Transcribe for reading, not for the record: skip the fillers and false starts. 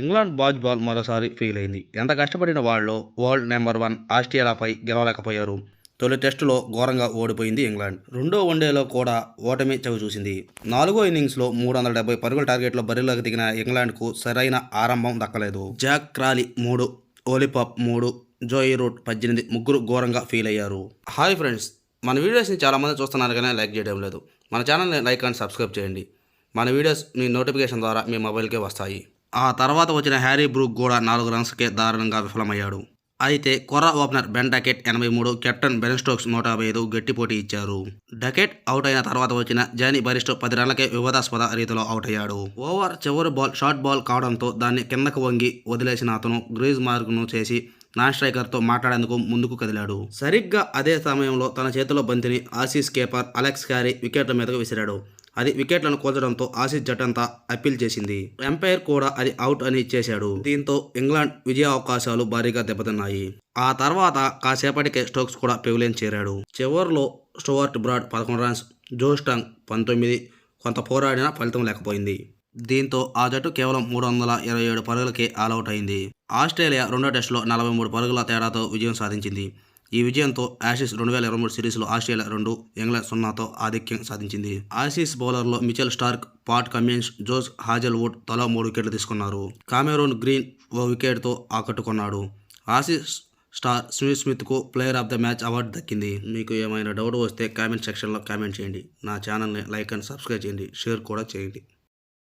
England ball మరోసారి fail అయింది. ఎంత కష్టపడిన వాళ్ళు వరల్డ్ నెంబర్ 1 ఆస్ట్రేలియాపై గెలవలేకపోయారు. తొలి టెస్టులో ఘోరంగా ఓడిపోయింది ఇంగ్లాండ్. రెండో వన్డేలో కూడా ఓటమి చవిచూసింది. నాలుగో ఇన్నింగ్స్లో 370 పరుగుల టార్గెట్లో బరిలోకి దిగిన ఇంగ్లాండ్కు సరైన ఆరంభం దక్కలేదు. జాక్ క్రాలీ 3, ఓలీ పాప్ 3, జోయ్ రూట్ 18 ముగ్గురు ఘోరంగా ఫెయిల్ అయ్యారు. హాయ్ ఫ్రెండ్స్, మన వీడియోస్ని చాలామంది చూస్తున్నారు కానీ లైక్ చేయడం లేదు. మన ఛానల్ని లైక్ అండ్ సబ్స్క్రైబ్ చేయండి. మన వీడియోస్ మీ నోటిఫికేషన్ ద్వారా మీ మొబైల్కే వస్తాయి. ఆ తర్వాత వచ్చిన హ్యారీ బ్రూక్ కూడా 4 రన్స్కే దారుణంగా విఫలమయ్యాడు. అయితే కొర్ర opener Ben Duckett 83, captain Ben Stokes 155 గట్టి పోటీ ఇచ్చారు. డకెట్ అవుట్ అయిన తర్వాత వచ్చిన జానీ బరిస్టో 10 రన్లకే వివాదాస్పద రీతిలో అవుట్ అయ్యాడు. ఓవర్ చివరి బాల్ షార్ట్ బాల్ కావడంతో దాన్ని కిందకు వంగి వదిలేసిన అతను గ్రీజ్ మార్క్ను చేసి నాన్ స్ట్రైకర్తో మాట్లాడేందుకు ముందుకు కదిలాడు. సరిగ్గా అదే సమయంలో తన చేతిలో బంతిని ఆసీస్ కీపర్ అలెక్స్ క్యారీ వికెట్ల మీదకు విసిరాడు. అది వికెట్లను కూల్చడంతో ఆసీస్ జట్టంతా అప్పీల్ చేసింది. ఎంపైర్ కూడా అది అవుట్ అని చేశాడు. దీంతో ఇంగ్లాండ్ విజయ అవకాశాలు భారీగా దెబ్బతిన్నాయి. ఆ తర్వాత కాసేపటికే స్టోక్స్ కూడా పెవిలియన్ చేరాడు. చివర్లో స్టూవర్ట్ బ్రాడ్ 11 రన్స్, జో స్టాంగ్ 19 కొంత పోరాడినా ఫలితం లేకపోయింది. దీంతో ఆ జట్టు కేవలం 327 పరుగులకే ఆలౌట్ అయింది. ఆస్ట్రేలియా రెండో టెస్టులో 43 పరుగుల తేడాతో విజయం సాధించింది. ఈ విజయంతో ఆసీస్ 2023 సిరీస్లో ఆస్ట్రేలియా 2, ఇంగ్లాండ్ 0తో ఆధిక్యం సాధించింది. ఆసీస్ బౌలర్లో Mitchell Starc, Pat Cummins, Josh Hazlewood తలా 3 వికెట్లు తీసుకున్నారు. కామెరూన్ గ్రీన్ ఓ వికెట్తో ఆకట్టుకున్నాడు. ఆసీస్ స్టార్ స్టీవ్ స్మిత్కు player of the match award దక్కింది. మీకు ఏమైనా డౌట్ వస్తే కామెంట్ సెక్షన్లో కామెంట్ చేయండి. నా ఛానల్ని లైక్ అండ్ సబ్స్క్రైబ్ చేయండి, షేర్ కూడా చేయండి.